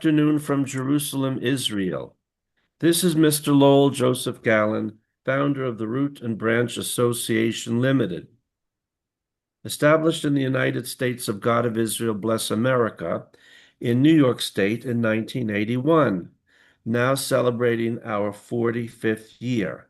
afternoon from Jerusalem, Israel. This is Mr. Lowell Joseph Gallen, founder of the Root and Branch Association Limited. Established in the United States of God of Israel, bless America, in New York State in 1981, now celebrating our 45th year.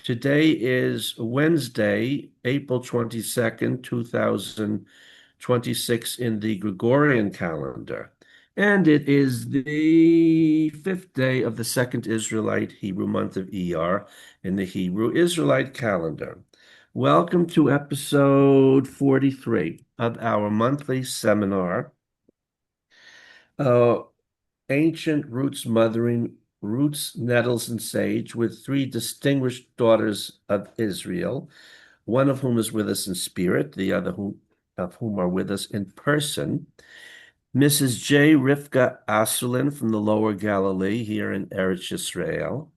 Today is Wednesday, April 22nd, 2026 in the Gregorian calendar. And it is the fifth day of the second Israelite Hebrew month of Iyar in the Hebrew Israelite calendar. Welcome to episode 43 of our monthly seminar, Ancient Roots Mothering Roots, Nettles, and Sage, with three distinguished daughters of Israel, one of whom is with us in spirit, the other of whom are with us in person. Mrs. J. Rivka Asulin from the Lower Galilee here in Eretz Yisrael,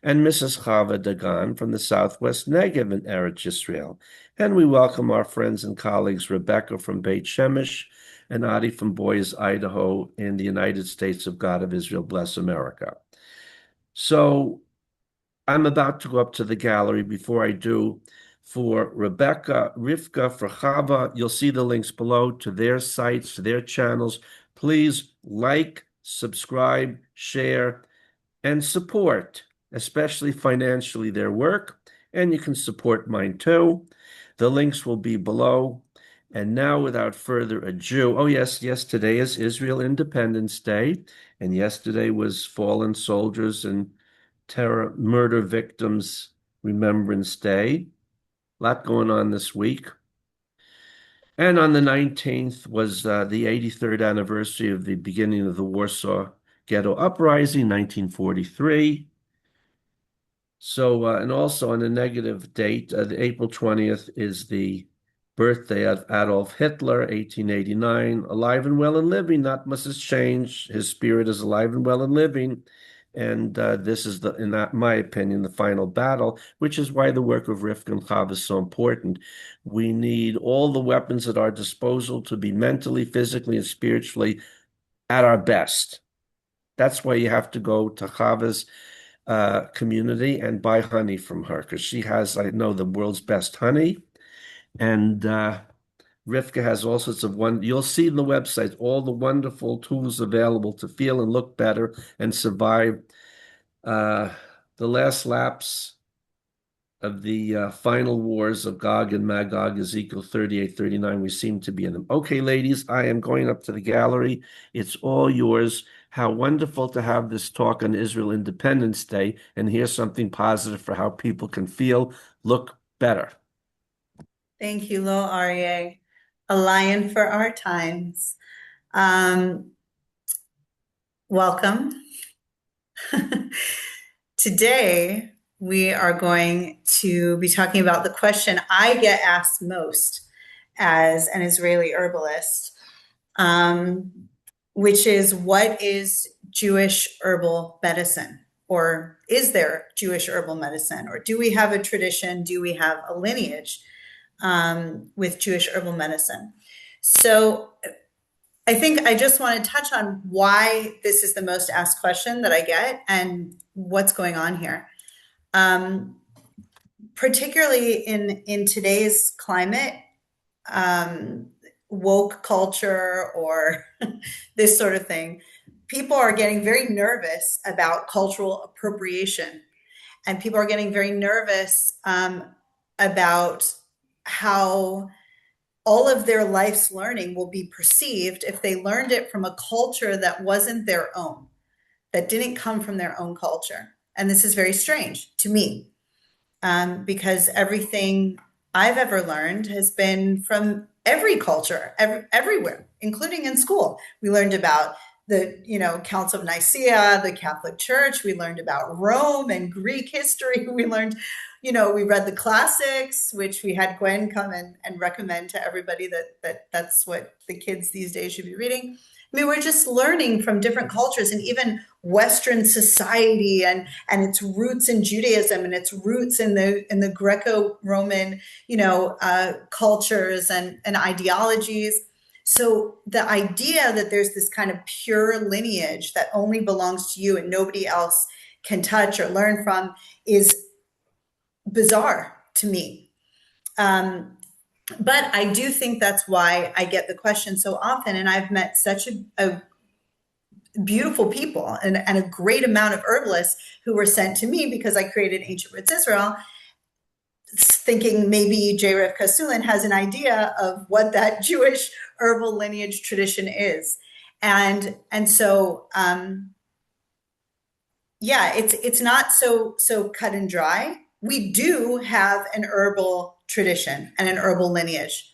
and Mrs. Chava Dagan from the Southwest Negev in Eretz Yisrael. And we welcome our friends and colleagues Rebecca from Beit Shemesh and Adi from Boise, Idaho in the United States of God of Israel, bless America. So I'm about to go up to the gallery. Before I do, for Rebecca, Rivka, for Chava, you'll see the links below to their sites, to their channels. Please like, subscribe, share, and support, especially financially, their work. And you can support mine too. The links will be below. And now, without further ado, oh yes, today is Israel Independence Day. And yesterday was Fallen Soldiers and Terror Murder Victims Remembrance Day. A lot going on this week. And on the 19th was the 83rd anniversary of the beginning of the Warsaw Ghetto Uprising, 1943. So, and also on a negative date, the April 20th is the birthday of Adolf Hitler, 1889, alive and well and living. Not much has changed. His spirit is alive and well and living. And this is, in my opinion, the final battle, which is why the work of Rivka and Chav is so important. We need all the weapons at our disposal to be mentally, physically, and spiritually at our best. That's why you have to go to Chava's community and buy honey from her, because she has, I know, the world's best honey. And Rivka has all sorts of you'll see in the website all the wonderful tools available to feel and look better and survive the last laps of the final wars of Gog and Magog, Ezekiel 38, 39. We seem to be in them. Okay, ladies, I am going up to the gallery. It's all yours. How wonderful to have this talk on Israel Independence Day and hear something positive for how people can feel, look better. Thank you, Lo Aryeh, a lion for our times. Welcome. Today, we are going to be talking about the question I get asked most as an Israeli herbalist, which is, what is Jewish herbal medicine? Or is there Jewish herbal medicine? Or do we have a tradition? Do we have a lineage with Jewish herbal medicine? So I think I just want to touch on why this is the most asked question that I get and what's going on here. Particularly in today's climate, woke culture or this sort of thing, people are getting very nervous about cultural appropriation, and people are getting very nervous about how all of their life's learning will be perceived if they learned it from a culture that wasn't their own, that didn't come from their own culture. And this is very strange to me, because everything I've ever learned has been from every culture, everywhere, including in school. We learned about the, Council of Nicaea, the Catholic Church. We learned about Rome and Greek history. We learned, we read the classics, which we had Gwen come and recommend to everybody that's what the kids these days should be reading. I mean, we're just learning from different cultures, and even Western society and its roots in Judaism and its roots in the Greco-Roman, cultures and ideologies. So the idea that there's this kind of pure lineage that only belongs to you and nobody else can touch or learn from is bizarre to me. Um, but I do think that's why I get the question so often. And I've met such a beautiful people and a great amount of herbalists who were sent to me because I created Ancient Roots Israel, thinking maybe J. Rivka Sulin has an idea of what that Jewish herbal lineage tradition is. And so yeah, it's not so cut and dry. We do have an herbal tradition and an herbal lineage.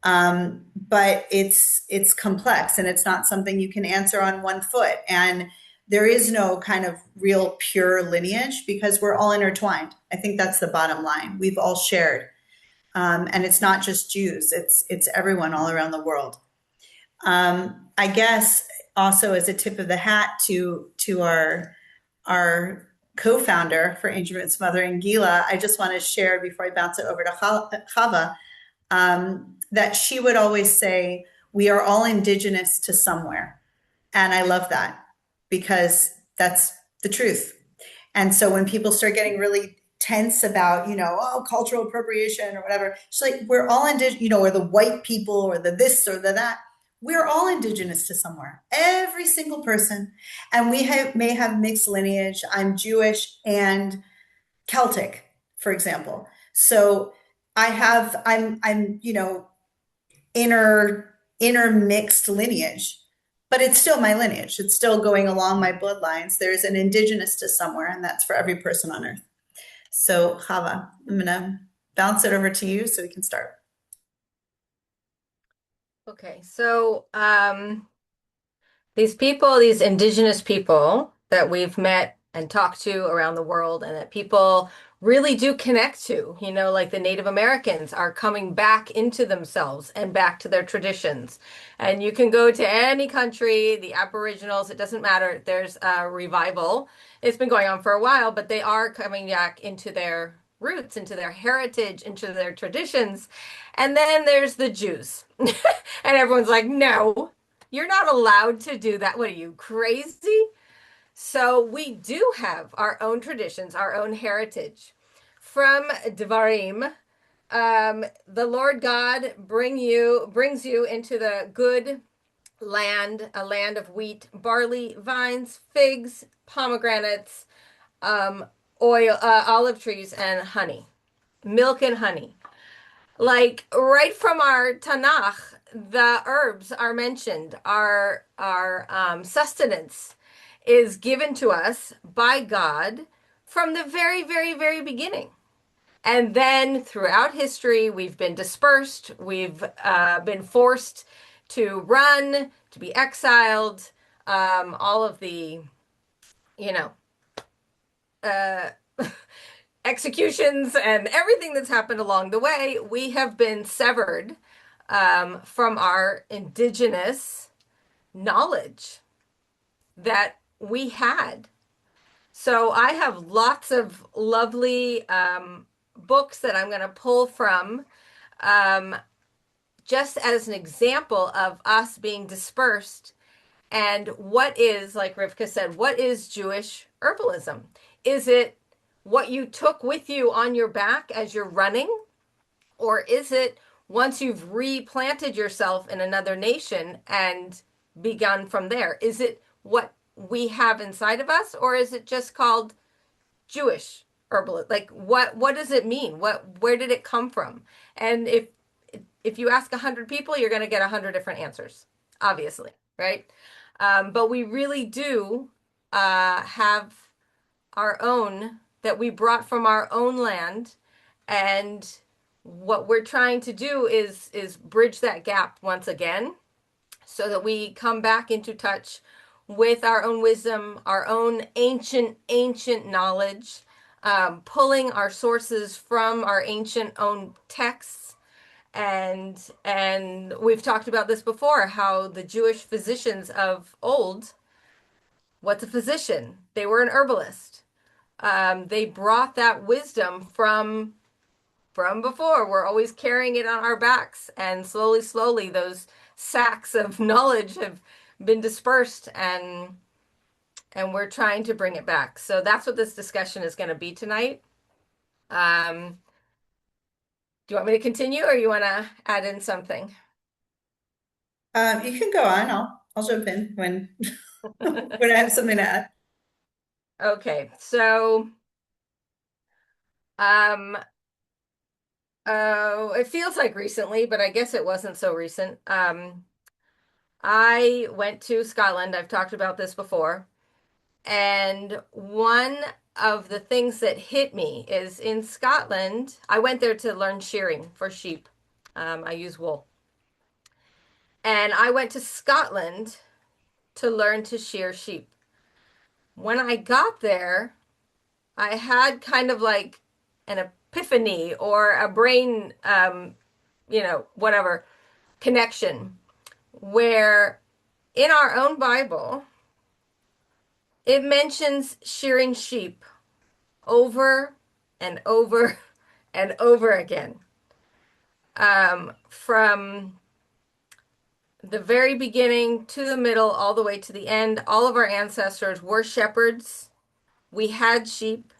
But it's complex and it's not something you can answer on one foot. And there is no kind of real pure lineage because we're all intertwined. I think that's the bottom line. We've all shared, and it's not just Jews; it's everyone all around the world. I guess also as a tip of the hat to our co-founder for Ancient Roots Mothering, Gila, I just want to share before I bounce it over to Chava, that she would always say, we are all indigenous to somewhere. And I love that because that's the truth. And so when people start getting really tense about, oh, cultural appropriation or whatever, she's like, we're all indigenous, or the white people or the this or the that. We're all indigenous to somewhere, every single person. And may have mixed lineage. I'm Jewish and Celtic, for example. So I'm intermixed lineage, but it's still my lineage. It's still going along my bloodlines. There's an indigenous to somewhere, and that's for every person on earth. So, Chava, I'm going to bounce it over to you so we can start. Okay, so these people, these indigenous people that we've met and talked to around the world, and that people really do connect to, like the Native Americans are coming back into themselves and back to their traditions. And you can go to any country, the Aboriginals, it doesn't matter. There's a revival. It's been going on for a while, but they are coming back into their roots, into their heritage, into their traditions. And then there's the Jews. And everyone's like, no, you're not allowed to do that. What are you, crazy? So we do have our own traditions, our own heritage. From Devarim, the Lord God brings you into the good land, a land of wheat, barley, vines, figs, pomegranates, oil, olive trees, and honey, milk and honey. Like right from our Tanakh, the herbs are mentioned. Our sustenance is given to us by God from the very, very, very beginning. And then throughout history, we've been dispersed. We've been forced to run, to be exiled. All of the, you know, uh, executions and everything that's happened along the way, we have been severed from our indigenous knowledge that we had. So I have lots of lovely books that I'm going to pull from um, just as an example of us being dispersed. And what is, like Rivka said, what is Jewish herbalism? Is it what you took with you on your back as you're running? Or is it once you've replanted yourself in another nation and begun from there? Is it what we have inside of us, or is it just called Jewish herbalism? Like what does it mean? Where did it come from? And if you ask 100 people, you're going to get 100 different answers, obviously, right? But we really do have our own that we brought from our own land, and what we're trying to do is bridge that gap once again so that we come back into touch with our own wisdom, our own ancient knowledge, pulling our sources from our ancient own texts. And we've talked about this before, how the Jewish physicians of old, what's a physician? They were an herbalist. They brought that wisdom from before. We're always carrying it on our backs, and slowly those sacks of knowledge have been dispersed, and we're trying to bring it back. So that's what this discussion is going to be tonight. Do you want me to continue, or you want to add in something? You can go on. I'll jump in when when I have something to add. Okay, so um it feels like recently, but I guess it wasn't so recent. I went to Scotland. I've talked about this before. And one of the things that hit me is in Scotland, I went there to learn shearing for sheep. I use wool. And I went to Scotland to learn to shear sheep. When I got there, I had kind of like an epiphany or a brain, whatever connection, where in our own Bible, it mentions shearing sheep over and over and over again. From the very beginning to the middle, all the way to the end, all of our ancestors were shepherds. We had sheep,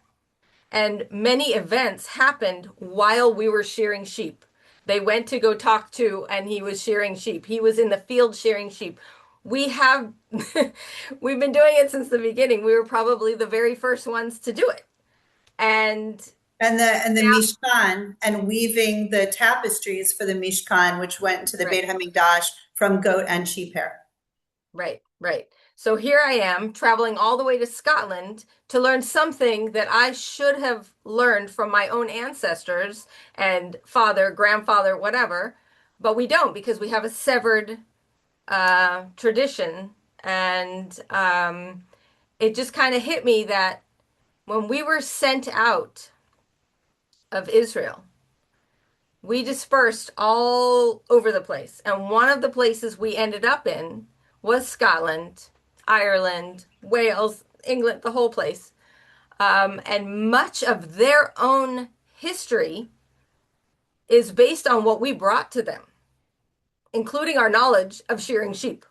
and many events happened while we were shearing sheep. They went to go talk to, and he was shearing sheep. He was in the field shearing sheep. We have, we've been doing it since the beginning. We were probably the very first ones to do it. And And the now, Mishkan and weaving the tapestries for the Mishkan, which went into the right. Beit HaMikdash from goat and sheep hair. Right, right. So here I am traveling all the way to Scotland to learn something that I should have learned from my own ancestors and father, grandfather, whatever, but we don't because we have a severed tradition. And it just kind of hit me that when we were sent out of Israel, we dispersed all over the place. And one of the places we ended up in was Scotland, Ireland, Wales, England, the whole place. And much of their own history is based on what we brought to them, including our knowledge of shearing sheep.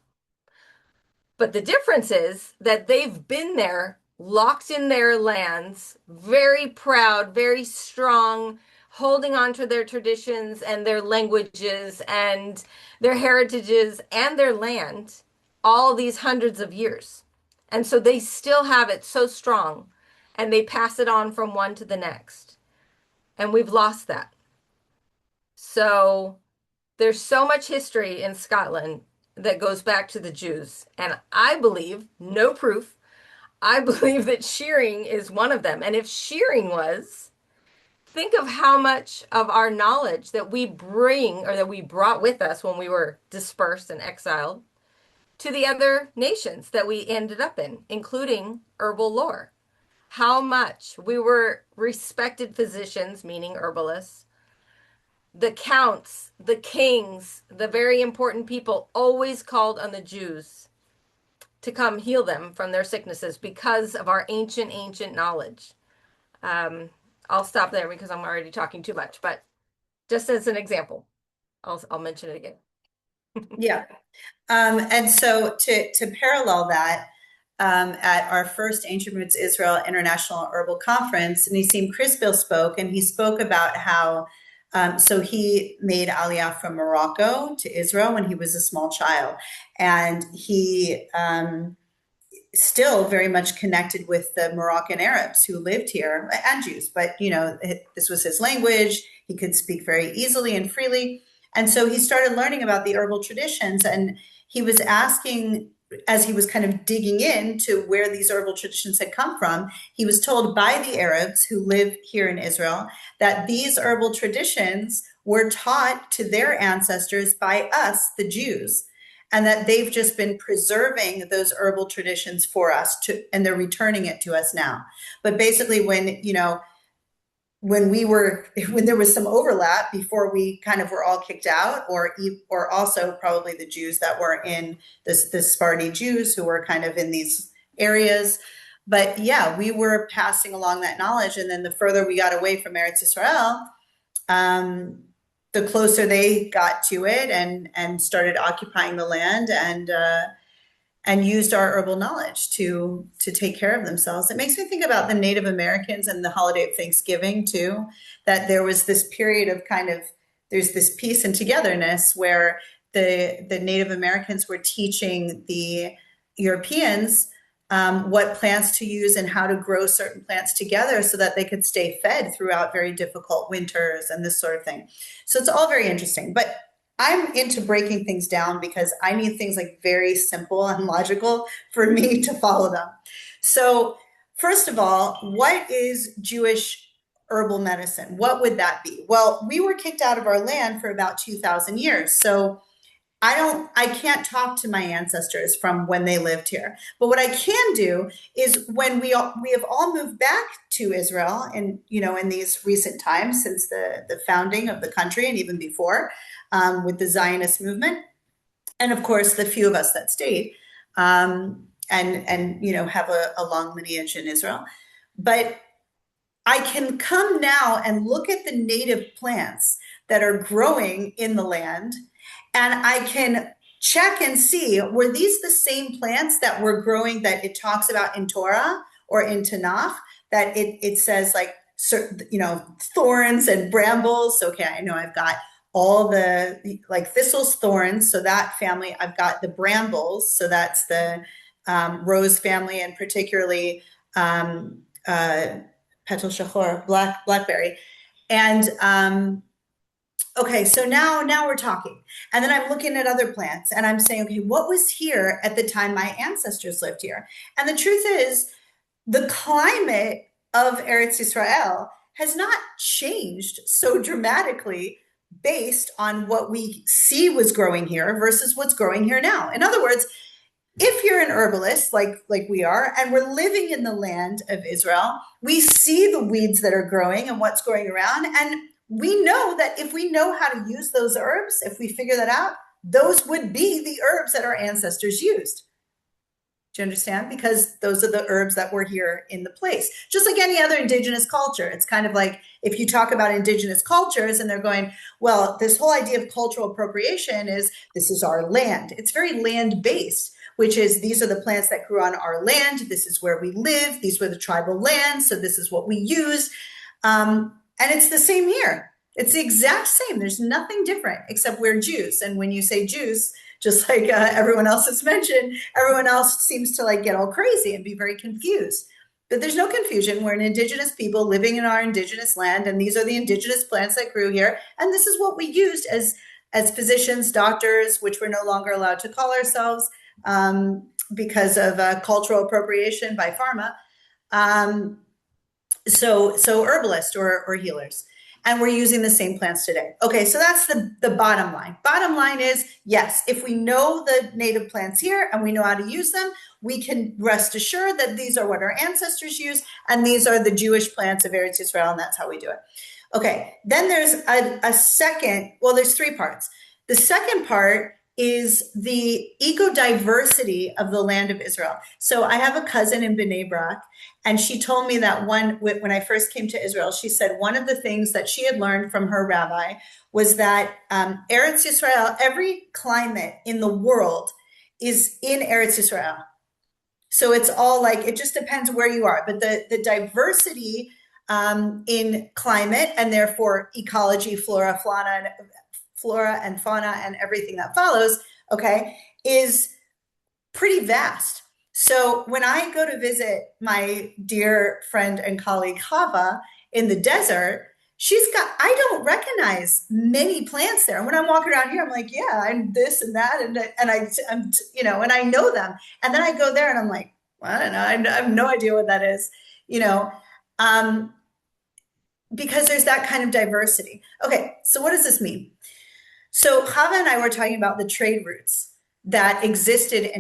But the difference is that they've been there, locked in their lands, very proud, very strong, holding on to their traditions and their languages and their heritages and their land all these hundreds of years. And so they still have it so strong and they pass it on from one to the next. And we've lost that. So there's so much history in Scotland that goes back to the Jews. And I believe, no proof, I believe that shearing is one of them. And if shearing was, think of how much of our knowledge that we bring or that we brought with us when we were dispersed and exiled to the other nations that we ended up in, including herbal lore. How much we were respected physicians, meaning herbalists, the counts, the kings, the very important people always called on the Jews to come heal them from their sicknesses because of our ancient knowledge. I'll stop there because I'm already talking too much, but just as an example, I'll mention it again. Yeah. And so to parallel that, at our first Ancient Roots Israel International Herbal Conference, Nissim Crisbil spoke, and he spoke about how so he made Aliyah from Morocco to Israel when he was a small child, and he still very much connected with the Moroccan Arabs who lived here and Jews, but this was his language. He could speak very easily and freely. And so he started learning about the herbal traditions, and he was asking, as he was kind of digging into where these herbal traditions had come from, he was told by the Arabs who live here in Israel that these herbal traditions were taught to their ancestors by us, the Jews, and that they've just been preserving those herbal traditions for us and they're returning it to us now. But basically, when there was some overlap before we kind of were all kicked out, or also probably the Jews that were in the Sephardi Jews who were kind of in these areas. But yeah, we were passing along that knowledge. And then the further we got away from Eretz Israel, the closer they got to it and started occupying the land and used our herbal knowledge to take care of themselves. It makes me think about the Native Americans and the holiday of Thanksgiving too, that there was this period of there's this peace and togetherness where the Native Americans were teaching the Europeans what plants to use and how to grow certain plants together so that they could stay fed throughout very difficult winters and this sort of thing. So it's all very interesting. But I'm into breaking things down because I need things like very simple and logical for me to follow them. So, first of all, what is Jewish herbal medicine? What would that be? Well, we were kicked out of our land for about 2,000 years. So, I can't talk to my ancestors from when they lived here. But what I can do is when we have all moved back to Israel and, in these recent times since the founding of the country and even before, with the Zionist movement, and of course the few of us that stayed, and have a long lineage in Israel. But I can come now and look at the native plants that are growing in the land, and I can check and see, were these the same plants that were growing that it talks about in Torah or in Tanakh, that it says like, thorns and brambles. Okay, I know I've got all the like thistles, thorns, so that family. I've got the brambles, so that's the rose family, and particularly petal shachor, blackberry. And okay, so now we're talking. And then I'm looking at other plants and I'm saying, okay, what was here at the time my ancestors lived here? And the truth is, the climate of Eretz Yisrael has not changed so dramatically based on what we see was growing here versus what's growing here now. In other words, if you're an herbalist like we are, and we're living in the land of Israel, we see the weeds that are growing and what's growing around, and we know that if we know how to use those herbs, if we figure that out, those would be the herbs that our ancestors used. Do you understand? Because those are the herbs that were here in the place. Just like any other indigenous culture. It's kind of like if you talk about indigenous cultures and they're going, well, this whole idea of cultural appropriation is this is our land. It's very land-based, which is these are the plants that grew on our land. This is where we live. These were the tribal lands. So this is what we use. And it's the same here. It's the exact same. There's nothing different except we're Jews. And when you say Jews, just like everyone else has mentioned, everyone else seems to like get all crazy and be very confused. But there's no confusion. We're an indigenous people living in our indigenous land, and these are the indigenous plants that grew here. And this is what we used as physicians, doctors, which we're no longer allowed to call ourselves because of cultural appropriation by pharma. So herbalists or healers. And we're using the same plants today. Okay, so that's the bottom line. Bottom line is, yes, if we know the native plants here and we know how to use them, we can rest assured that these are what our ancestors used, and these are the Jewish plants of Eretz Yisrael, and that's how we do it. Okay, then there's a second, well, there's three parts. The second part is the ecodiversity of the land of Israel. So I have a cousin in Bnei Brak, and she told me that when I first came to Israel, she said one of the things that she had learned from her rabbi was that Eretz Yisrael, every climate in the world is in Eretz Yisrael. So it's all like, it just depends where you are. But the diversity in climate, and therefore ecology, flora, and fauna, and everything that follows, okay, is pretty vast. So when I go to visit my dear friend and colleague Chava in the desert, I don't recognize many plants there. And when I'm walking around here, I'm like, yeah, I'm this and that, and I'm and I know them. And then I go there and I'm like, well, I don't know, I have no idea what that is, because there's that kind of diversity. Okay, so what does this mean? So Chava and I were talking about the trade routes that existed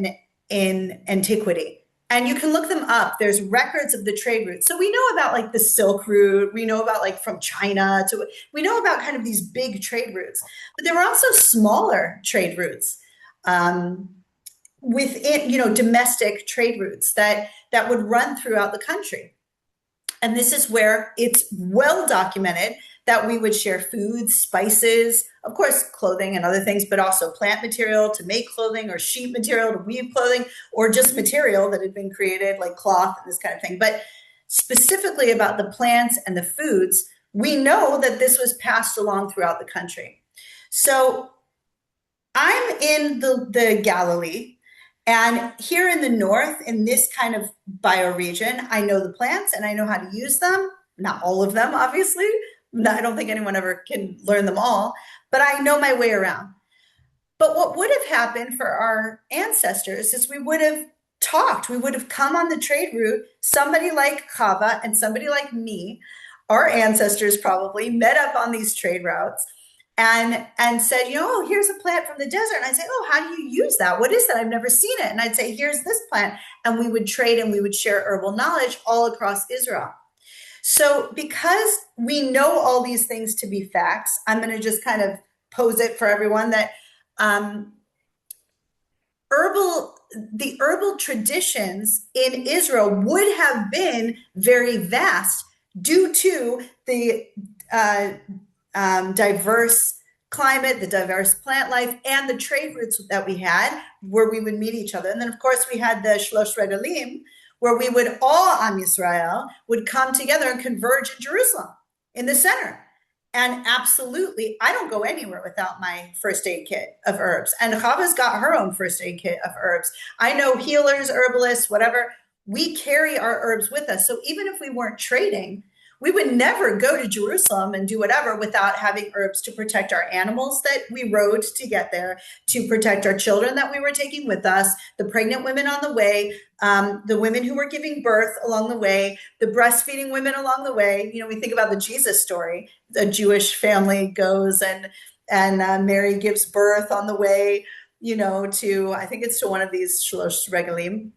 in antiquity. And you can look them up. There's records of the trade routes. So we know about like the Silk Route. We know about like from China we know about kind of these big trade routes. But there were also smaller trade routes within, domestic trade routes that would run throughout the country. And this is where it's well documented that we would share foods, spices, of course, clothing and other things, but also plant material to make clothing or sheep material to weave clothing, or just material that had been created like cloth and this kind of thing. But specifically about the plants and the foods, we know that this was passed along throughout the country. So I'm in the Galilee, and here in the north, in this kind of bioregion, I know the plants and I know how to use them. Not all of them, obviously. I don't think anyone ever can learn them all, but I know my way around. But what would have happened for our ancestors is we would have talked. We would have come on the trade route. Somebody like Chava and somebody like me, our ancestors probably met up on these trade routes and said, oh, here's a plant from the desert. And I'd say, oh, how do you use that? What is that? I've never seen it. And I'd say, here's this plant. And we would trade and we would share herbal knowledge all across Israel. So because we know all these things to be facts, I'm going to just kind of pose it for everyone that the herbal traditions in Israel would have been very vast due to the diverse climate, the diverse plant life, and the trade routes that we had where we would meet each other. And then, of course, we had the Shlosh Regalim, where we would all, Am Yisrael, would come together and converge in Jerusalem in the center. And absolutely, I don't go anywhere without my first aid kit of herbs. And Chava's got her own first aid kit of herbs. I know healers, herbalists, whatever, we carry our herbs with us. So even if we weren't trading, we would never go to Jerusalem and do whatever without having herbs to protect our animals that we rode to get there, to protect our children that we were taking with us, the pregnant women on the way, the women who were giving birth along the way, the breastfeeding women along the way. We think about the Jesus story. A Jewish family goes and Mary gives birth on the way, to, I think it's to one of these Shlosh Regalim,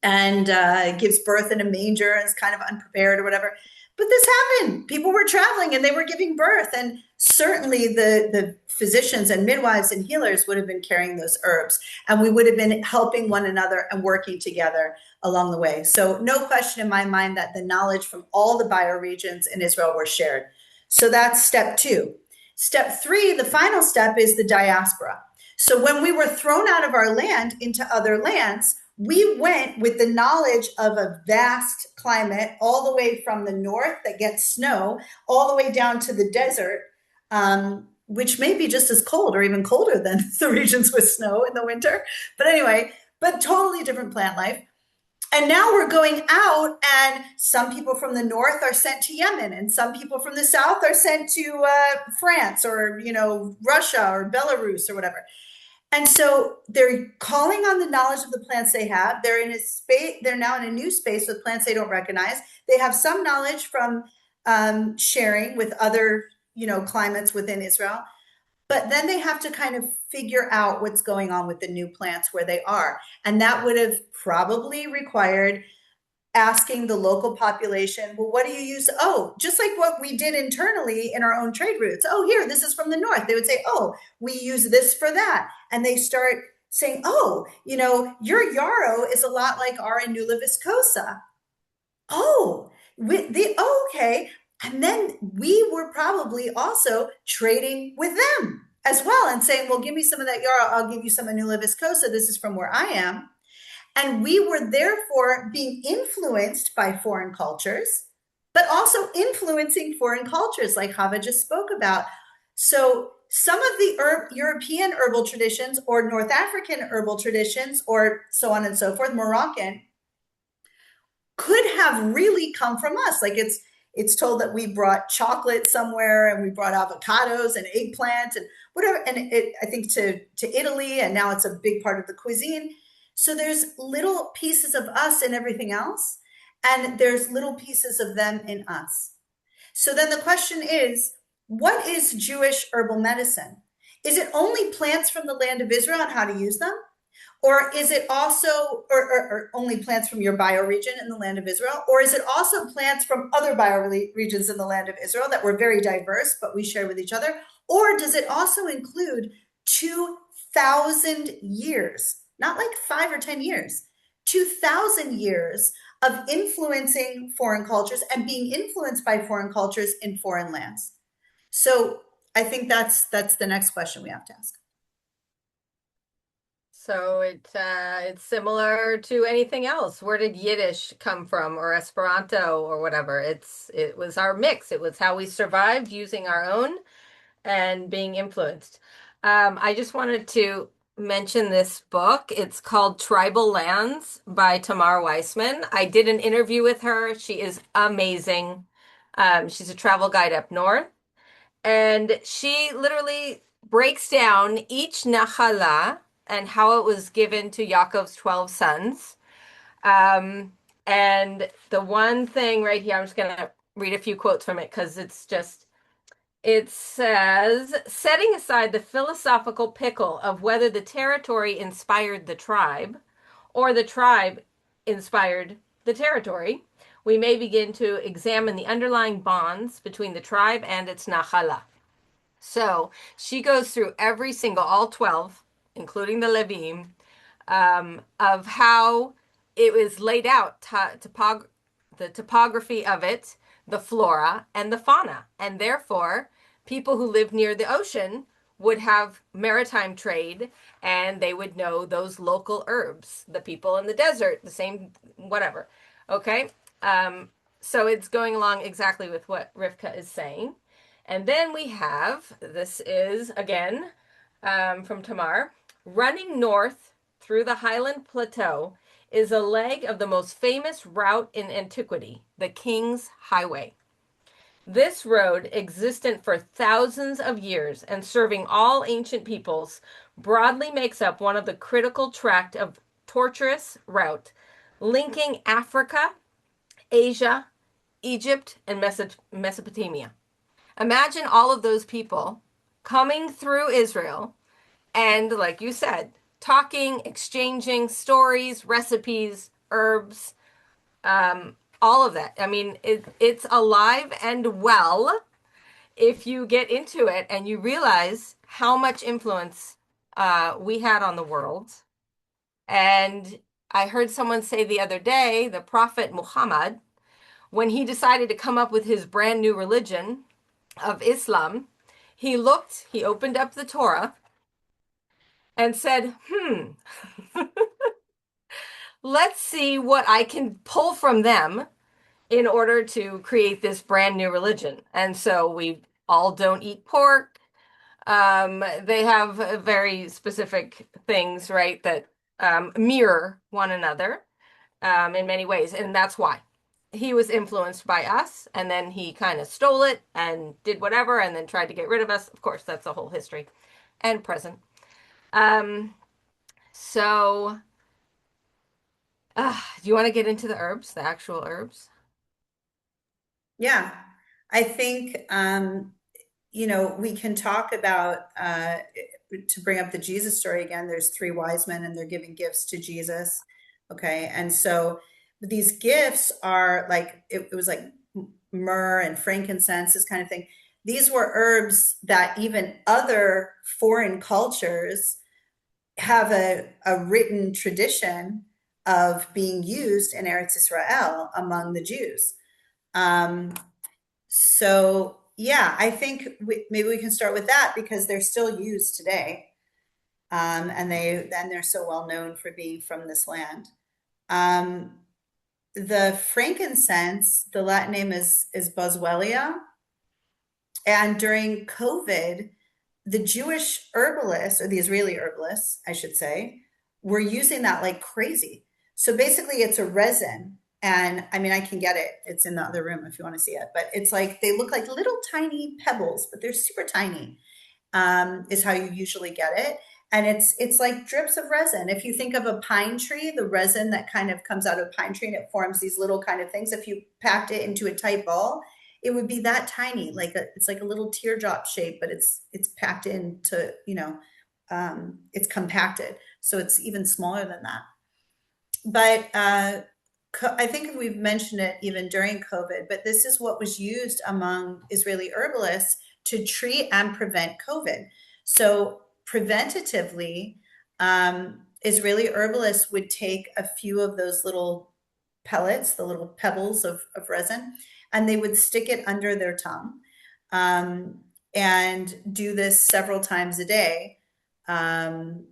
and gives birth in a manger and is kind of unprepared or whatever. But this happened. People were traveling and they were giving birth. And certainly the physicians and midwives and healers would have been carrying those herbs. And we would have been helping one another and working together along the way. So no question in my mind that the knowledge from all the bioregions in Israel were shared. So that's step 2. Step 3, the final step, is the diaspora. So when we were thrown out of our land into other lands, we went with the knowledge of a vast climate all the way from the north that gets snow all the way down to the desert, which may be just as cold or even colder than the regions with snow in the winter. But anyway, but totally different plant life. And now we're going out, and some people from the north are sent to Yemen, and some people from the south are sent to France or, Russia or Belarus or whatever. And so they're calling on the knowledge of the plants they have. They're in a space. They're now in a new space with plants they don't recognize. They have some knowledge from sharing with other, climates within Israel. But then they have to kind of figure out what's going on with the new plants where they are. And that would have probably required asking the local population, well, what do you use? Oh, just like what we did internally in our own trade routes. Oh, here, this is from the north. They would say, oh, we use this for that. And they start saying, oh, your yarrow is a lot like our Inula viscosa. Oh, okay. And then we were probably also trading with them as well and saying, well, give me some of that yarrow. I'll give you some Inula viscosa. This is from where I am. And we were therefore being influenced by foreign cultures, but also influencing foreign cultures like Chava just spoke about. So some of the European herbal traditions or North African herbal traditions or so on and so forth, Moroccan, could have really come from us. Like it's told that we brought chocolate somewhere and we brought avocados and eggplant and whatever. And I think to Italy, and now it's a big part of the cuisine. So there's little pieces of us in everything else, and there's little pieces of them in us. So then the question is, what is Jewish herbal medicine? Is it only plants from the land of Israel and how to use them? Or is it also, or only plants from your bioregion in the land of Israel? Or is it also plants from other bioregions in the land of Israel that were very diverse, but we share with each other? Or does it also include 2,000 years? Not like 5 or 10 years, 2,000 years of influencing foreign cultures and being influenced by foreign cultures in foreign lands. So I think that's the next question we have to ask. So it's similar to anything else. Where did Yiddish come from, or Esperanto, or whatever? It was our mix. It was how we survived using our own and being influenced. I just wanted to mention this book. It's called Tribal Lands by Tamar Weissman. I did an interview with her. She is amazing. She's a travel guide up north, and she literally breaks down each Nachala and how it was given to Yaakov's 12 sons. Um, and the one thing right here, I'm just going to read a few quotes from it because it says, setting aside the philosophical pickle of whether the territory inspired the tribe or the tribe inspired the territory, we may begin to examine the underlying bonds between the tribe and its Nachala. So she goes through every single, all 12, including the Levim, of how it was laid out, the topography of it, the flora and the fauna. And therefore, people who live near the ocean would have maritime trade and they would know those local herbs. The people in the desert, the same, whatever. Okay. Um, so it's going along exactly with what Rivka is saying. And then we have, this is again from Tamar, running north through the Highland Plateau is a leg of the most famous route in antiquity, the King's Highway. This road, existent for thousands of years and serving all ancient peoples, broadly makes up one of the critical tract of tortuous route linking Africa, Asia, Egypt, and Mesopotamia. Imagine all of those people coming through Israel and, like you said, talking, exchanging stories, recipes, herbs, all of that. I mean, it's alive and well if you get into it and you realize how much influence we had on the world. And I heard someone say the other day, the Prophet Muhammad, when he decided to come up with his brand new religion of Islam, he opened up the Torah and said, let's see what I can pull from them in order to create this brand new religion. And so we all don't eat pork. They have very specific things, right, that mirror one another in many ways. And that's why he was influenced by us. And then he kind of stole it and did whatever and then tried to get rid of us. Of course, that's the whole history and present. So, do you want to get into the herbs, the actual herbs? Yeah, I think we can talk about to bring up the Jesus story again. There's three wise men and they're giving gifts to Jesus. Okay, and so these gifts are like it was like myrrh and frankincense, this kind of thing. These were herbs that even other foreign cultures have a written tradition of being used in Eretz Israel among the Jews. Um, so yeah, I think maybe we can start with that because they're still used today, and they're so well known for being from this land. Um, the frankincense, the Latin name is Boswellia, and during COVID, the Jewish herbalists, or the Israeli herbalists, I should say, were using that like crazy. So basically, it's a resin. And I mean, I can get it. It's in the other room if you want to see it. But it's like they look like little tiny pebbles, but they're super tiny, is how you usually get it. And it's like drips of resin. If you think of a pine tree, the resin that kind of comes out of a pine tree and it forms these little kind of things. If you packed it into a tight ball, it would be that tiny, it's like a little teardrop shape, but it's packed into, it's compacted. So it's even smaller than that. But I think we've mentioned it even during COVID, but this is what was used among Israeli herbalists to treat and prevent COVID. So preventatively, Israeli herbalists would take a few of those little pellets, the little pebbles of resin, and they would stick it under their tongue. Um, and do this several times a day, um,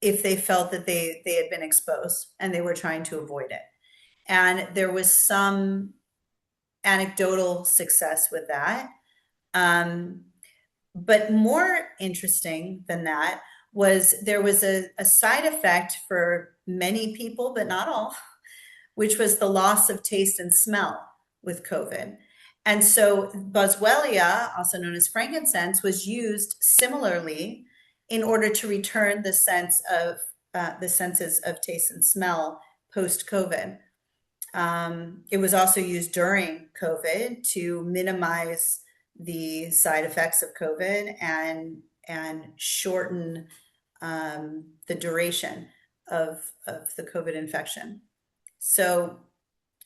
if they felt that they had been exposed and they were trying to avoid it. And there was some anecdotal success with that. Um, but more interesting than that was there was a side effect for many people, but not all, which was the loss of taste and smell with COVID. And so boswellia, also known as frankincense, was used similarly in order to return the senses of taste and smell post COVID. It was also used during COVID to minimize the side effects of COVID and shorten the duration of the COVID infection. So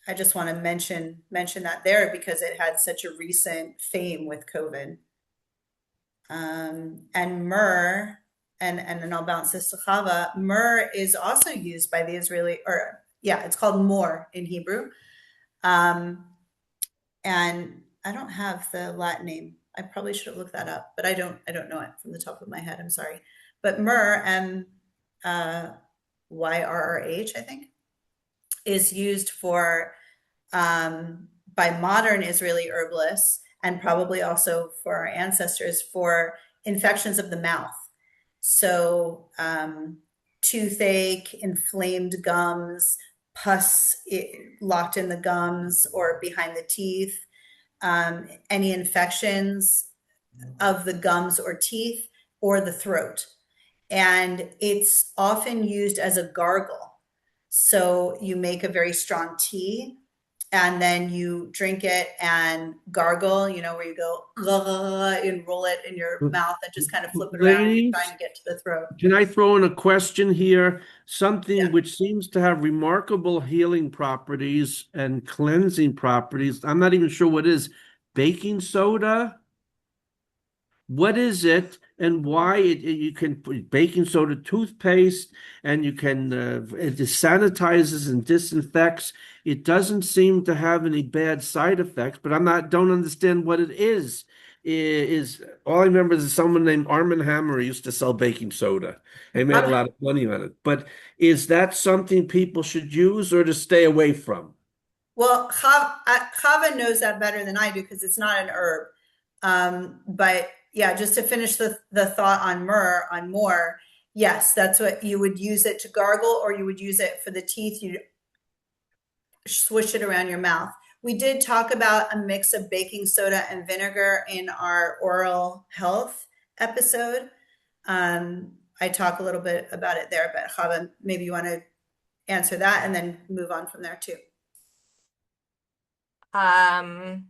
I just want to mention that there because it had such a recent fame with COVID. And myrrh, and then I'll bounce this to chava. Myrrh is also used by the Israeli, or yeah, it's called mor in Hebrew. Um, and I don't have the Latin name. I probably should have looked that up, but I don't know it from the top of my head. I'm sorry. But myrrh, Yrrh, I think, is used for by modern Israeli herbalists and probably also for our ancestors for infections of the mouth. So, toothache, inflamed gums, pus locked in the gums or behind the teeth, any infections of the gums or teeth or the throat. And it's often used as a gargle. So you make a very strong tea and then you drink it and gargle, where you go and roll it in your mouth and just kind of flip it around and try Ladies, and get to the throat. can I throw in a question here? Yeah. Something which seems to have remarkable healing properties and cleansing properties. I'm not even sure what it is. Baking soda? What is it and why you can put baking soda toothpaste and you can it sanitizes and disinfects. It doesn't seem to have any bad side effects, but don't understand what it is. Is all I remember is someone named Arm& Hammer used to sell baking soda. They made a Um, lot of money on it. But is that something people should use or to stay away from? well, Chava knows that better than I do because it's not an herb. But yeah, just to finish the thought on myrrh, on more, yes, that's what you would use it to gargle, or you would use it for the teeth. You swish it around your mouth. We did talk about a mix of baking soda and vinegar in our oral health episode. I talk a little bit about it there, but Chava, maybe you want to answer that and then move on from there too. Um,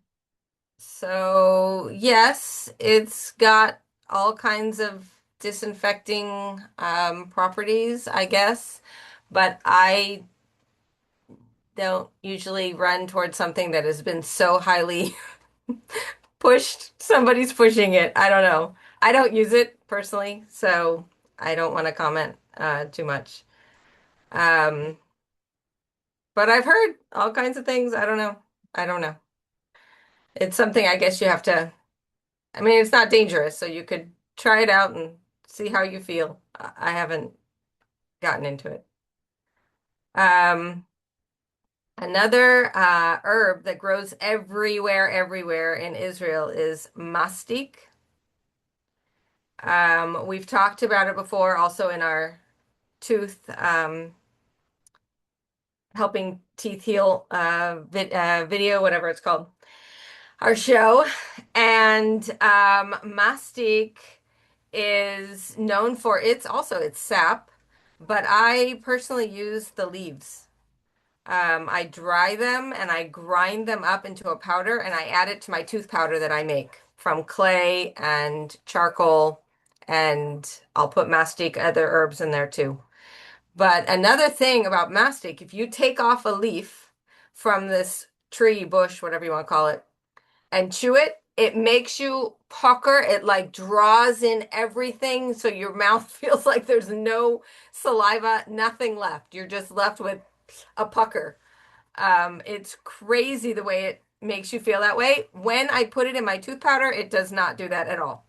so yes, it's got all kinds of disinfecting properties, I guess, but I don't usually run towards something that has been so highly pushed. Somebody's pushing it. I don't know. I don't use it personally, so I don't want to comment too much. Um, but I've heard all kinds of things. I don't know. I don't know. It's something I guess you have to, I mean, it's not dangerous, so you could try it out and see how you feel. I haven't gotten into it. Um, Another herb that grows everywhere in Israel is mastic. We've talked about it before, also in our tooth helping teeth heal video, whatever it's called, our show. And mastic is known for its sap, but I personally use the leaves. I dry them and I grind them up into a powder and I add it to my tooth powder that I make from clay and charcoal, and I'll put mastic, other herbs in there too. But another thing about mastic, if you take off a leaf from this tree, bush, whatever you want to call it, and chew it, it makes you pucker. It like draws in everything. So your mouth feels like there's no saliva, nothing left. You're just left with a pucker. It's crazy the way makes you feel that way. When I put it in my tooth powder, it does not do that at all.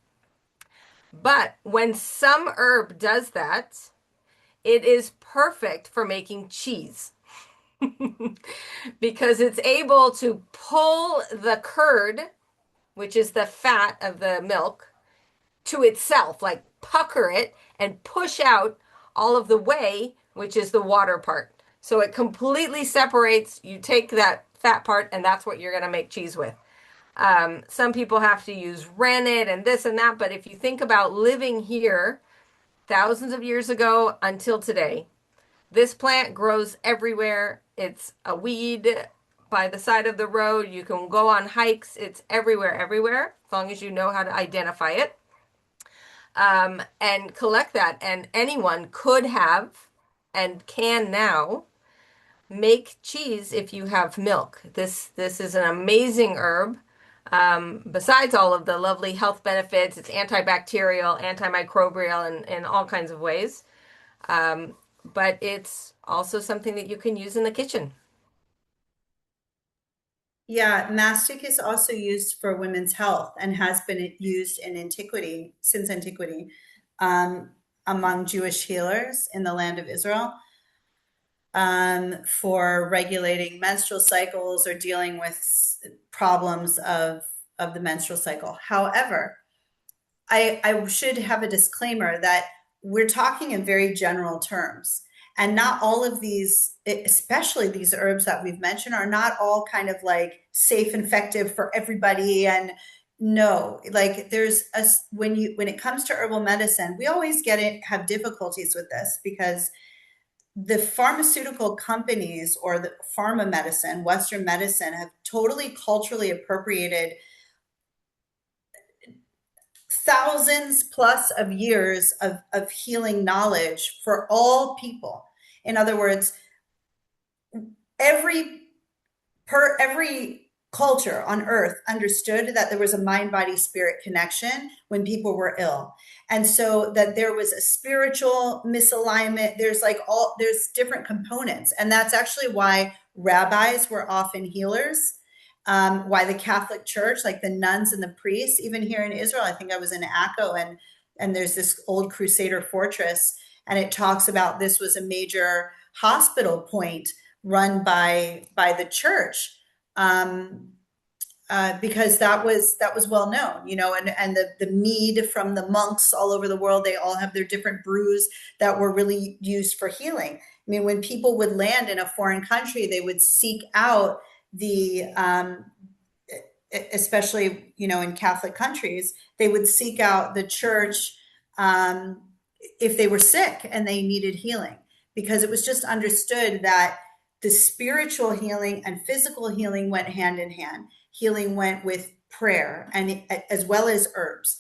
But when some herb does that, it is perfect for making cheese because it's able to pull the curd, which is the fat of the milk, to itself, like pucker it and push out all of the whey, which is the water part. So it completely separates. You take that fat part, and that's what you're going to make cheese with. Some people have to use rennet and this and that, but if you think about living here thousands of years ago until today, this plant grows everywhere. It's a weed by the side of the road. You can go on hikes. It's everywhere, everywhere, as long as you know how to identify it, and collect that. And anyone could have and can now make cheese if you have milk. This is an amazing herb. Besides all of the lovely health benefits, it's antibacterial, antimicrobial, and in all kinds of ways. But it's also something that you can use in the kitchen. Yeah, mastic is also used for women's health and has been used in antiquity, since antiquity, um, among Jewish healers in the land of Israel, for regulating menstrual cycles or dealing with problems of the menstrual cycle. However, I should have a disclaimer that we're talking in very general terms. And not all of these, especially these herbs that we've mentioned, are not all kind of like safe and effective for everybody. And no, like there's a, when it comes to herbal medicine, we always have difficulties with this because the pharmaceutical companies or the pharma medicine, Western medicine, have totally culturally appropriated thousands plus of years of healing knowledge for all people. In other words, every every culture on earth understood that there was a mind body spirit connection when people were ill, and so that there was a spiritual misalignment. There's different components, and that's actually why rabbis were often healers, why the Catholic Church, like the nuns and the priests, even here in Israel. I think I was in Akko, and there's this old Crusader fortress, and it talks about this was a major hospital point run by the church, because that was well known, and the mead from the monks all over the world, they all have their different brews that were really used for healing. I mean, when people would land in a foreign country, they would seek out the especially in Catholic countries, they would seek out the church, if they were sick and they needed healing, because it was just understood that the spiritual healing and physical healing went hand in hand. Healing went with prayer and as well as herbs.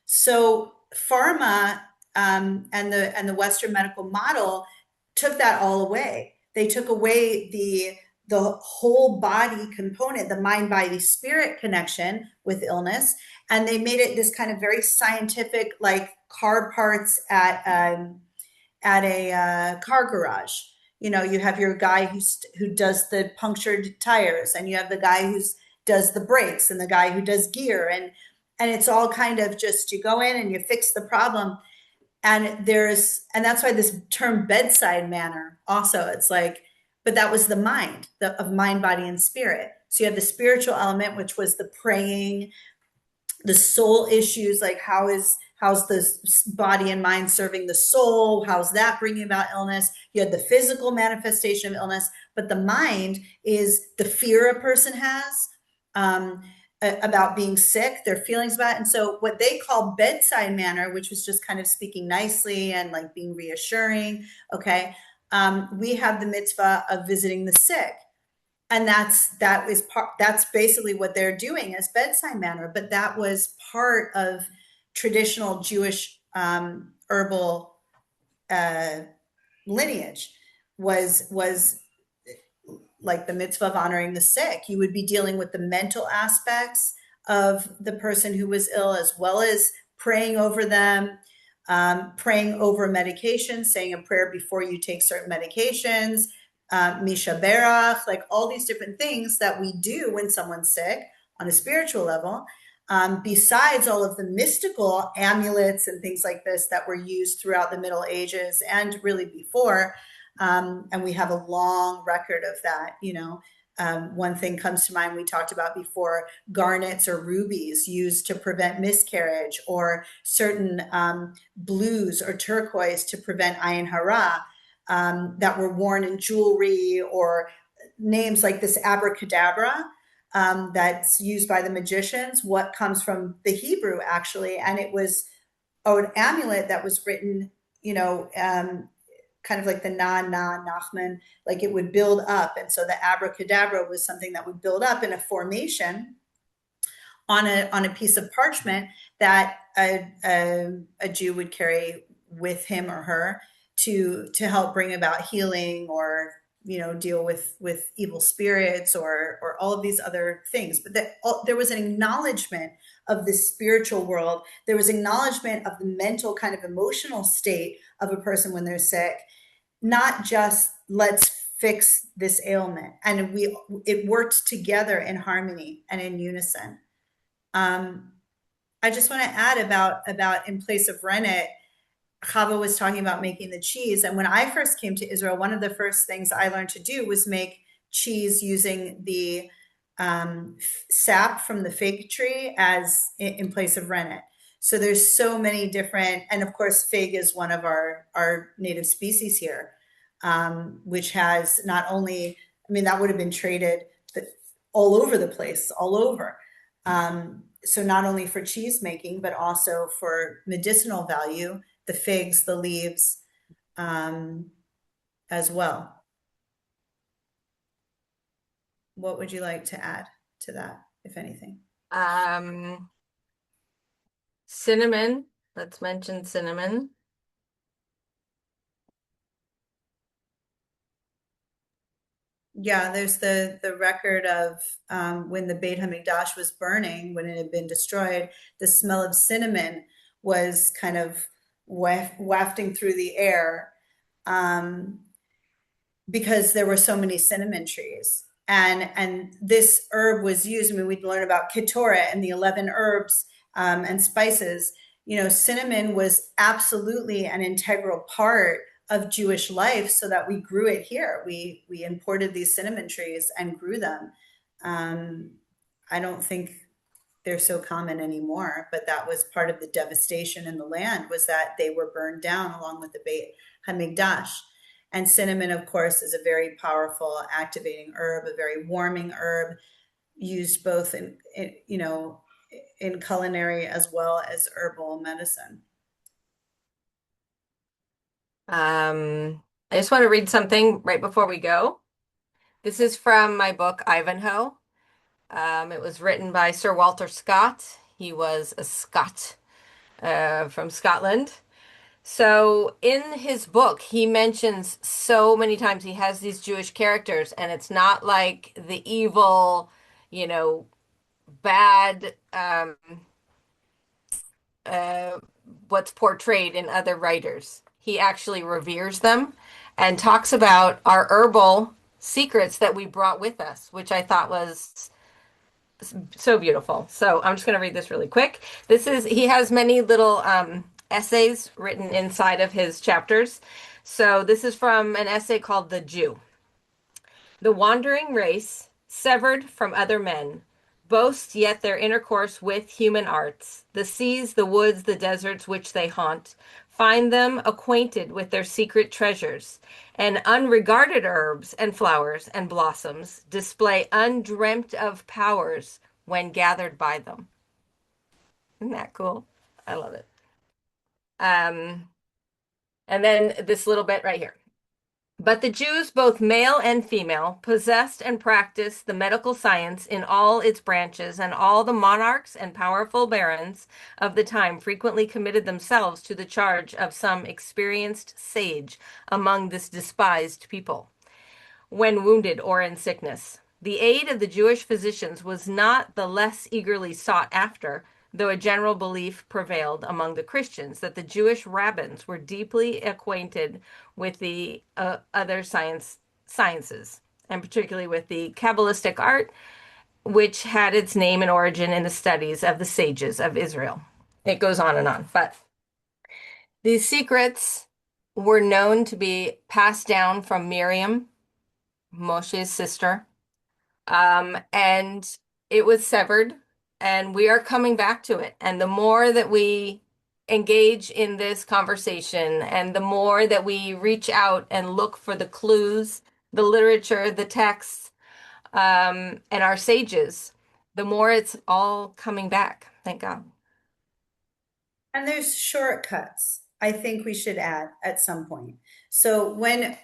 So pharma, and the Western medical model took that all away. They took away the whole body component, the mind body spirit connection with illness, and they made it this kind of very scientific, like car parts at a car garage. You have your guy who does the punctured tires, and you have the guy who does the brakes, and the guy who does gear, and it's all kind of just, you go in and you fix the problem. And that's why this term bedside manner also, it's like, but that was the mind of mind, body, and spirit. So you have the spiritual element, which was the praying, the soul issues, like how's the body and mind serving the soul? How's that bringing about illness? You had the physical manifestation of illness, but the mind is the fear a person has, about being sick, their feelings about it. And so what they call bedside manner, which was just kind of speaking nicely and like being reassuring, okay, we have the mitzvah of visiting the sick. And that's basically what they're doing as bedside manner. But that was part of traditional Jewish, herbal, lineage, was like the mitzvah of honoring the sick. You would be dealing with the mental aspects of the person who was ill, as well as praying over them, praying over medications, saying a prayer before you take certain medications, Misha Berach, like all these different things that we do when someone's sick on a spiritual level, besides all of the mystical amulets and things like this that were used throughout the Middle Ages and really before. And we have a long record of that, you know. One thing comes to mind we talked about before, garnets or rubies used to prevent miscarriage, or certain blues or turquoise to prevent ayin hara, that were worn in jewelry, or names like this abracadabra, that's used by the magicians. What comes from the Hebrew, actually, and it was an amulet that was written, you know, kind of like the Nachman, like it would build up. And so the abracadabra was something that would build up in a formation on a piece of parchment that a Jew would carry with him or her to help bring about healing, or you know, deal with evil spirits, or all of these other things. But that there was an acknowledgement of the spiritual world. There was acknowledgement of the mental kind of emotional state of a person when they're sick, not just let's fix this ailment. And it worked together in harmony and in unison. I just want to add about in place of rennet, Chava was talking about making the cheese. And when I first came to Israel, one of the first things I learned to do was make cheese using the sap from the fig tree as in place of rennet. So there's so many different, and of course, fig is one of our native species here, which has not only, I mean, that would have been traded all over the place, all over. So not only for cheese making, but also for medicinal value, the figs, the leaves, as well. What would you like to add to that, if anything? Cinnamon. Let's mention cinnamon. Yeah, there's the record of when the Beit HaMikdash was burning, when it had been destroyed, the smell of cinnamon was kind of wafting through the air, because there were so many cinnamon trees. And this herb was used. I mean, we'd learn about Ketoret and the 11 herbs and spices. You know, cinnamon was absolutely an integral part of Jewish life, so that we grew it here. We imported these cinnamon trees and grew them. I don't think they're so common anymore, but that was part of the devastation in the land, was that they were burned down along with the Beit HaMikdash. And cinnamon, of course, is a very powerful activating herb, a very warming herb, used both in you know, in culinary as well as herbal medicine. I just want to read something right before we go. This is from my book, Ivanhoe. It was written by Sir Walter Scott. He was a Scot from Scotland. So in his book, he mentions so many times he has these Jewish characters, and it's not like the evil, you know, bad, what's portrayed in other writers. He actually reveres them and talks about our herbal secrets that we brought with us, which I thought was so beautiful. So I'm just going to read this really quick. He has many little essays written inside of his chapters. So this is from an essay called The Jew. The wandering race, severed from other men, boast yet their intercourse with human arts. The seas, the woods, the deserts which they haunt, find them acquainted with their secret treasures, and unregarded herbs and flowers and blossoms display undreamt of powers when gathered by them. Isn't that cool? I love it. And then this little bit right here. But the Jews, both male and female, possessed and practiced the medical science in all its branches, and all the monarchs and powerful barons of the time frequently committed themselves to the charge of some experienced sage among this despised people, when wounded or in sickness. The aid of the Jewish physicians was not the less eagerly sought after, though a general belief prevailed among the Christians that the Jewish rabbins were deeply acquainted with the other sciences, and particularly with the Kabbalistic art, which had its name and origin in the studies of the sages of Israel. It goes on and on. But these secrets were known to be passed down from Miriam, Moshe's sister, and it was severed, and we are coming back to it. And the more that we engage in this conversation, and the more that we reach out and look for the clues, the literature, the texts, and our sages, the more it's all coming back. Thank God. And there's shortcuts, I think we should add at some point. So when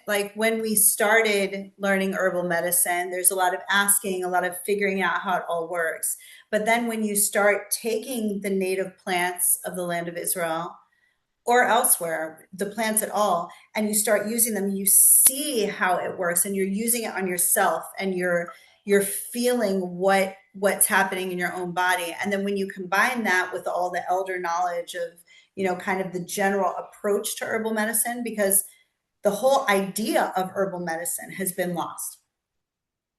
we started learning herbal medicine, there's a lot of asking, a lot of figuring out how it all works. But then when you start taking the native plants of the land of Israel or elsewhere, the plants at all, and you start using them, you see how it works, and you're using it on yourself, and you're feeling what's happening in your own body. And then when you combine that with all the elder knowledge of, kind of the general approach to herbal medicine, because the whole idea of herbal medicine has been lost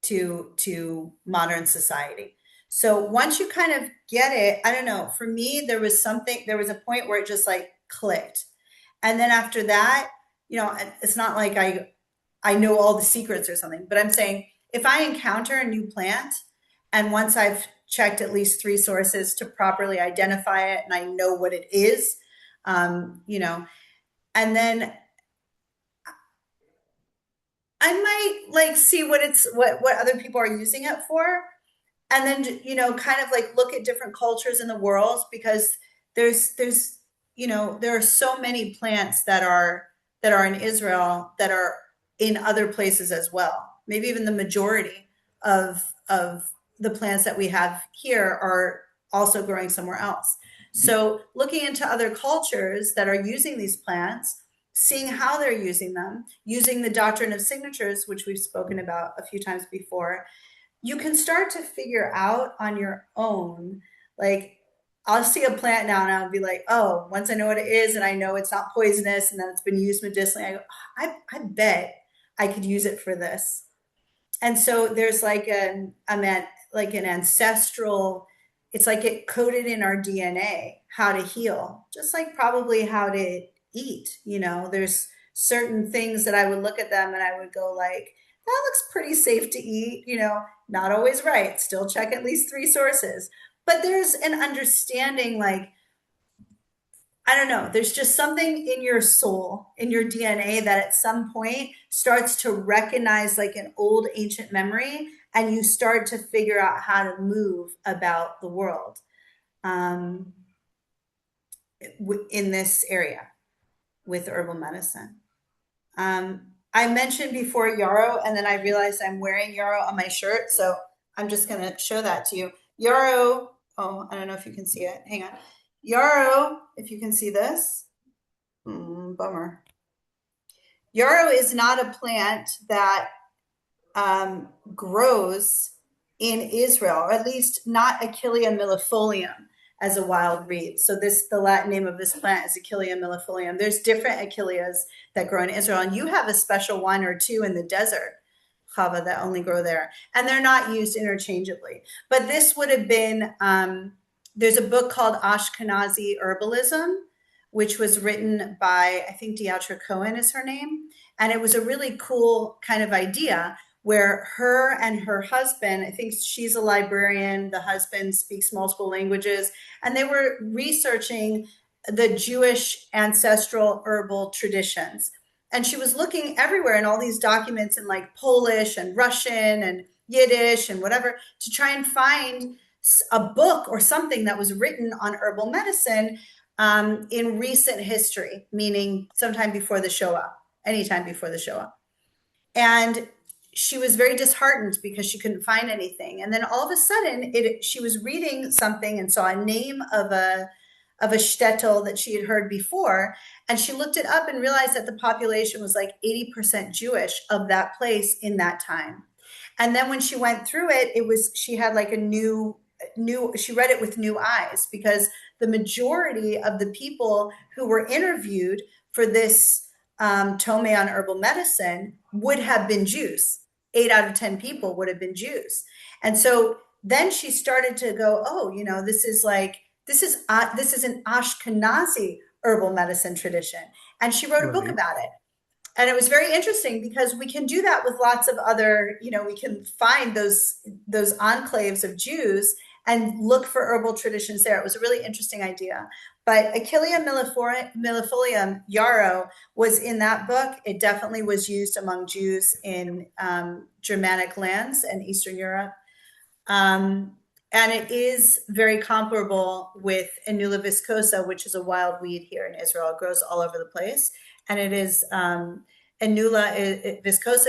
to modern society. So once you kind of get it, I don't know, for me, there was a point where it just like clicked. And then after that, it's not like I know all the secrets or something, but I'm saying if I encounter a new plant, and once I've checked at least 3 sources to properly identify it and I know what it is, and then I might like see what other people are using it for, and then kind of like look at different cultures in the world, because there's there are so many plants that are in Israel that are in other places as well. Maybe even the majority of the plants that we have here are also growing somewhere else. So looking into other cultures that are using these plants, seeing how they're using them, using the doctrine of signatures, which we've spoken about a few times before, you can start to figure out on your own. Like, I'll see a plant now and I'll be like, oh, once I know what it is and I know it's not poisonous and that it's been used medicinally, I go, I bet I could use it for this. And so there's like like an ancestral, it's like it coded in our DNA how to heal, just like probably how to eat. There's certain things that I would look at them and I would go like, that looks pretty safe to eat, not always right. Still check at least 3 sources. But there's an understanding, like, I don't know, there's just something in your soul, in your DNA, that at some point starts to recognize like an old ancient memory, and you start to figure out how to move about the world in this area with herbal medicine. I mentioned before yarrow, and then I realized I'm wearing yarrow on my shirt, so I'm just going to show that to you. Yarrow, oh, I don't know if you can see it. Hang on. Yarrow, if you can see this, bummer. Yarrow is not a plant that grows in Israel, or at least not Achillea millefolium as a wild reed. So the Latin name of this plant is Achillea millefolium. There's different Achilleas that grow in Israel, and you have a special one or two in the desert, Chava, that only grow there, and they're not used interchangeably. But this would have been, there's a book called Ashkenazi Herbalism, which was written by, I think Deatra Cohen is her name, and it was a really cool kind of idea where her and her husband, I think she's a librarian, the husband speaks multiple languages, and they were researching the Jewish ancestral herbal traditions. And she was looking everywhere in all these documents in like Polish and Russian and Yiddish and whatever, to try and find a book or something that was written on herbal medicine in recent history, meaning sometime before the Shoah, anytime before the Shoah. And she was very disheartened because she couldn't find anything. And then all of a sudden, she was reading something and saw a name of a shtetl that she had heard before. And she looked it up and realized that the population was like 80% Jewish of that place in that time. And then when she went through it, she had like she read it with new eyes, because the majority of the people who were interviewed for this Tome on herbal medicine would have been Jews. 8 out of 10 people would have been Jews. And so then she started to go, oh, this is an Ashkenazi herbal medicine tradition. And she wrote a book Right. about it. And it was very interesting because we can do that with lots of other, we can find those enclaves of Jews and look for herbal traditions there. It was a really interesting idea. But Achillea millefolium yarrow was in that book. It definitely was used among Jews in Germanic lands and Eastern Europe. And it is very comparable with Inula viscosa, which is a wild weed here in Israel. It grows all over the place. And it is viscosa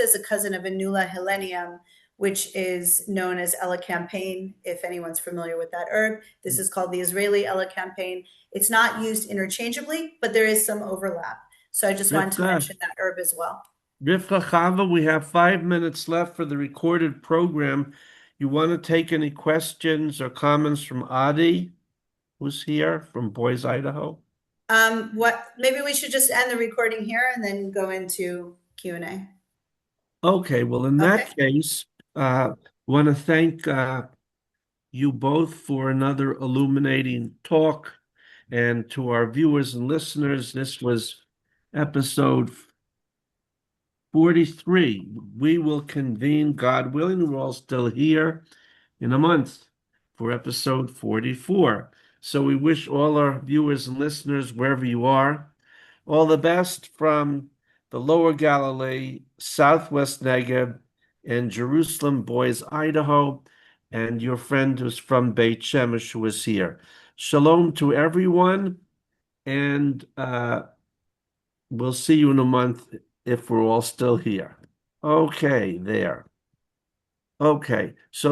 is a cousin of Inula helenium, which is known as elecampane, if anyone's familiar with that herb. This is called the Israeli elecampane. It's not used interchangeably, but there is some overlap. So I just wanted to Rivka, mention that herb as well. Rivka Chava, we have 5 minutes left for the recorded program. You want to take any questions or comments from Adi, who's here from Boise, Idaho? What maybe we should just end the recording here and then go into Q&A. Okay, well, in Okay. that case, want to thank you both for another illuminating talk. And to our viewers and listeners, this was episode 43. We will convene, God willing, we're all still here in a month for episode 44. So we wish all our viewers and listeners, wherever you are, all the best from the Lower Galilee, Southwest Negev, and Jerusalem, Boys, Idaho, and your friend who's from Beit Shemesh who is here. Shalom to everyone, and we'll see you in a month if we're all still here. Okay, there. Okay, so